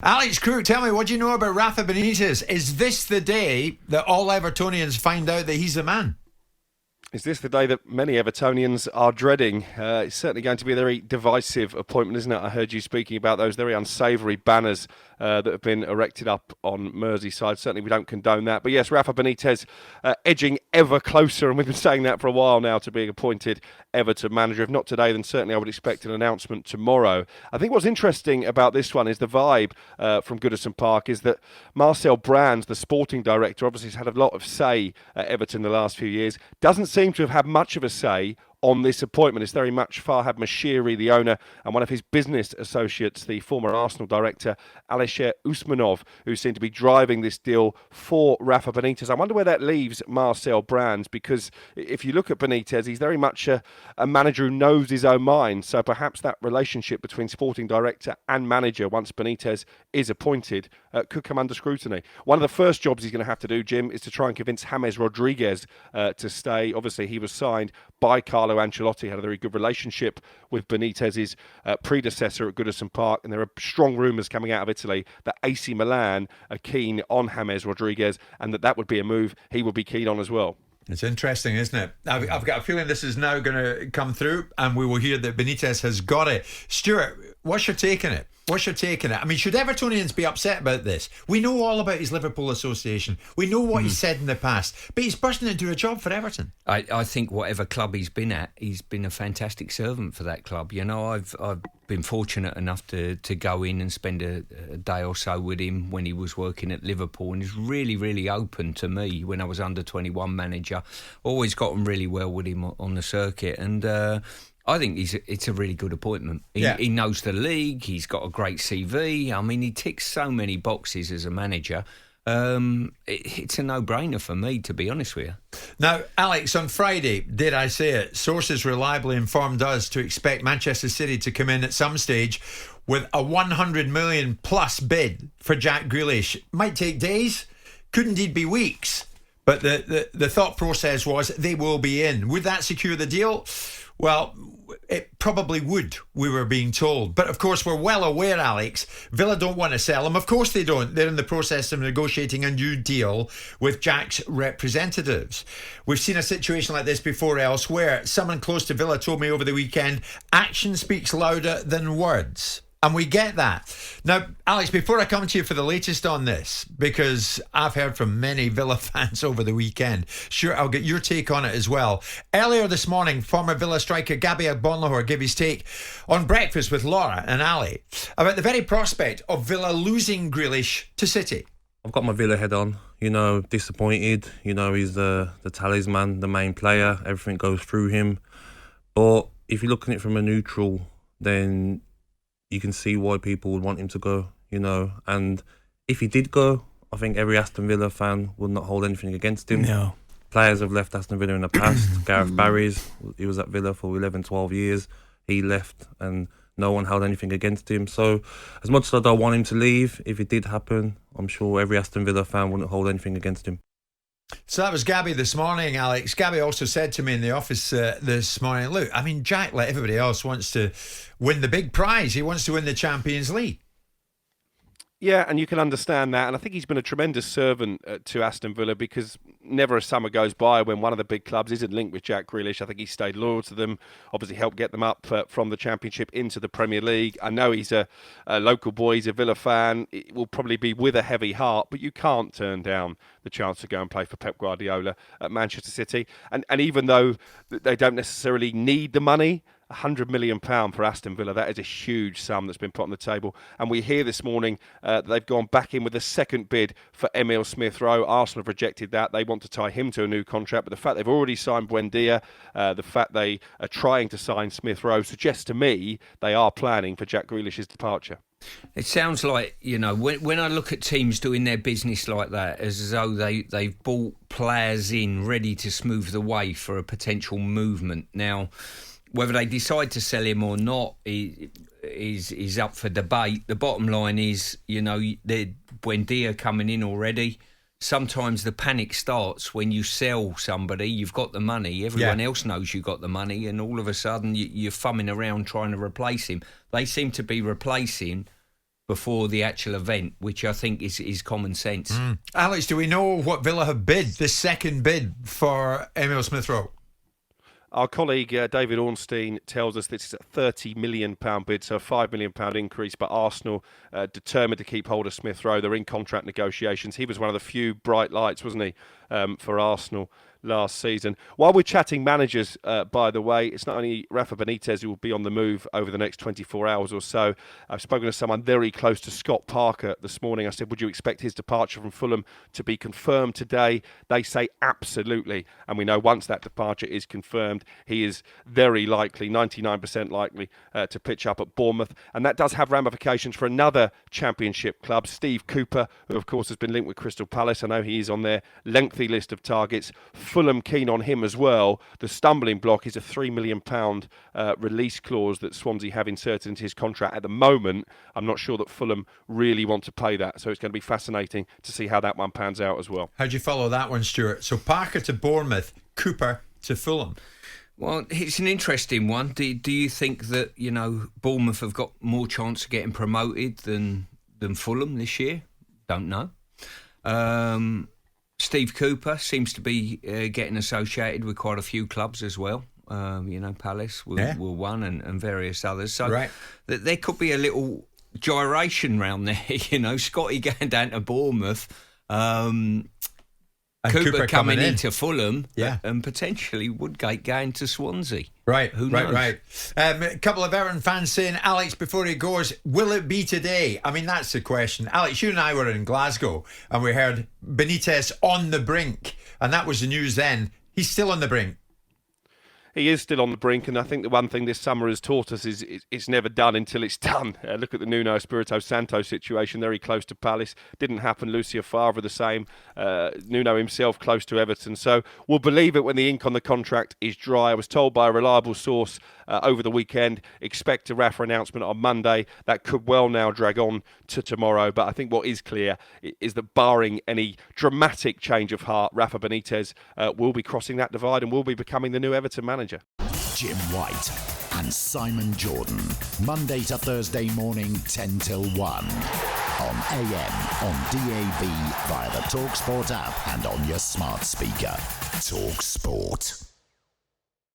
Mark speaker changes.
Speaker 1: Alex Crook, tell me, what do you know about Rafa Benítez? Is this the day that all Evertonians find out that he's the man?
Speaker 2: Is this the day that many Evertonians are dreading? It's certainly going to be a very divisive appointment, isn't it? I heard you speaking about those very unsavoury banners that have been erected up on Merseyside. Certainly we don't condone that. But yes, Rafa Benítez edging ever closer, and we've been saying that for a while now, to being appointed Everton manager. If not today, then certainly I would expect an announcement tomorrow. I think what's interesting about this one is the vibe from Goodison Park is that Marcel Brands, the sporting director, obviously has had a lot of say at Everton the last few years, doesn't seem to have had much of a say on this appointment. It's very much Farhad Moshiri, the owner, and one of his business associates, the former Arsenal director, Alisher Usmanov, who seem to be driving this deal for Rafa Benítez. I wonder where that leaves Marcel Brands, because if you look at Benítez, he's very much a manager who knows his own mind. So perhaps that relationship between sporting director and manager, once Benítez is appointed, could come under scrutiny. One of the first jobs he's going to have to do, Jim, is to try and convince James Rodriguez to stay. Obviously, he was signed by Carlo Ancelotti, had a very good relationship with Benitez's predecessor at Goodison Park, and there are strong rumours coming out of Italy that AC Milan are keen on James Rodriguez, and that would be a move he would be keen on as well.
Speaker 1: It's interesting, isn't it? I've got a feeling this is now going to come through, and we will hear that Benítez has got it. Stuart, what's your take on it? I mean, should Evertonians be upset about this? We know all about his Liverpool association. We know what he's said in the past, but he's bursting into a job for Everton.
Speaker 3: I think whatever club he's been at, he's been a fantastic servant for that club. You know, I've been fortunate enough to go in and spend a day or so with him when he was working at Liverpool, and he's really, really open to me when I was under 21 manager. Always got on really well with him on the circuit, and I think it's a really good appointment. He knows the league. He's got a great CV. I mean, he ticks so many boxes as a manager. It's a no-brainer for me, to be honest with you.
Speaker 1: Now, Alex, on Friday, did I say it, sources reliably informed us to expect Manchester City to come in at some stage with a 100 million plus bid for Jack Grealish. Might take days, could indeed be weeks, but the thought process was they will be in. Would that secure the deal? Well, it probably would, we were being told. But of course, we're well aware, Alex, Villa don't want to sell him. Of course they don't. They're in the process of negotiating a new deal with Jack's representatives. We've seen a situation like this before elsewhere. Someone close to Villa told me over the weekend, action speaks louder than words. And we get that. Now, Alex, before I come to you for the latest on this, because I've heard from many Villa fans over the weekend, sure, I'll get your take on it as well. Earlier this morning, former Villa striker Gabby Agbonlahor gave his take on Breakfast with Laura and Ali about the very prospect of Villa losing Grealish to City.
Speaker 4: I've got my Villa head on, disappointed. He's the talisman, the main player. Everything goes through him. But if you're looking at it from a neutral, then you can see why people would want him to go, And if he did go, I think every Aston Villa fan would not hold anything against him.
Speaker 5: No.
Speaker 4: Players have left Aston Villa in the past. Gareth Barry's, he was at Villa for 11, 12 years. He left and no one held anything against him. So as much as I don't want him to leave, if it did happen, I'm sure every Aston Villa fan wouldn't hold anything against him.
Speaker 1: So that was Gabby this morning, Alex. Gabby also said to me in the office this morning, look, I mean, Jack, like everybody else, wants to win the big prize. He wants to win the Champions League.
Speaker 2: Yeah, and you can understand that. And I think he's been a tremendous servant to Aston Villa, because never a summer goes by when one of the big clubs isn't linked with Jack Grealish. I think he's stayed loyal to them, obviously helped get them up from the Championship into the Premier League. I know he's a local boy, he's a Villa fan. It will probably be with a heavy heart, but you can't turn down the chance to go and play for Pep Guardiola at Manchester City. And even though they don't necessarily need the money, £100 million for Aston Villa, that is a huge sum that's been put on the table. And we hear this morning that they've gone back in with a second bid for Emile Smith-Rowe. Arsenal have rejected that. They want to tie him to a new contract. But the fact they've already signed Buendia, the fact they are trying to sign Smith-Rowe, suggests to me they are planning for Jack Grealish's departure.
Speaker 3: It sounds like, when I look at teams doing their business like that, as though they've bought players in ready to smooth the way for a potential movement. Now, whether they decide to sell him or not is up for debate. The bottom line is, they're Buendia coming in already. Sometimes the panic starts when you sell somebody. You've got the money. Everyone else knows you got the money, and all of a sudden you're fumming around trying to replace him. They seem to be replacing before the actual event, which I think is common sense.
Speaker 1: Alex, do we know what Villa have bid, the second bid for Emil Smith-Rowe?
Speaker 2: Our colleague David Ornstein tells us this is a £30 million bid, so a £5 million increase, but Arsenal determined to keep hold of Smith-Rowe. They're in contract negotiations. He was one of the few bright lights, wasn't he, for Arsenal last season. While we're chatting managers, by the way, it's not only Rafael Benítez who will be on the move over the next 24 hours or so. I've spoken to someone very close to Scott Parker this morning. I said, would you expect his departure from Fulham to be confirmed today? They say absolutely. And we know once that departure is confirmed, he is very likely, 99% likely, to pitch up at Bournemouth. And that does have ramifications for another Championship club, Steve Cooper, who of course has been linked with Crystal Palace. I know he is on their lengthy list of targets. Fulham keen on him as well. The stumbling block is a £3 million release clause that Swansea have inserted into his contract. At the moment, I'm not sure that Fulham really want to pay that. So it's going to be fascinating to see how that one pans out as well.
Speaker 1: How do you follow that one, Stuart? So Parker to Bournemouth, Cooper to Fulham.
Speaker 3: Well, it's an interesting one. Do you think that, Bournemouth have got more chance of getting promoted than Fulham this year? Don't know. Steve Cooper seems to be getting associated with quite a few clubs as well. Palace were one and various others. So there could be a little gyration round there. Scotty going down to Bournemouth,
Speaker 1: and
Speaker 3: Cooper coming into Fulham,
Speaker 1: yeah,
Speaker 3: and potentially Woodgate going to Swansea.
Speaker 1: Right,
Speaker 3: who knows?
Speaker 1: Right. A couple of Everton fans saying, Alex, before he goes, will it be today? I mean, that's the question. Alex, you and I were in Glasgow and we heard Benitez on the brink, and that was the news then. He's still on the brink.
Speaker 2: He is still on the brink, and I think the one thing this summer has taught us is it's never done until it's done. Look at the Nuno Espirito Santo situation, very close to Palace. Didn't happen. Lucia Favre the same. Nuno himself close to Everton. So we'll believe it when the ink on the contract is dry. I was told by a reliable source over the weekend, expect a Rafa announcement on Monday. That could well now drag on to tomorrow. But I think what is clear is that barring any dramatic change of heart, Rafa Benítez will be crossing that divide and will be becoming the new Everton manager.
Speaker 5: Jim White and Simon Jordan, Monday to Thursday morning, 10 till 1. On AM, on DAB, via the talkSPORT app and on your smart speaker. talkSPORT.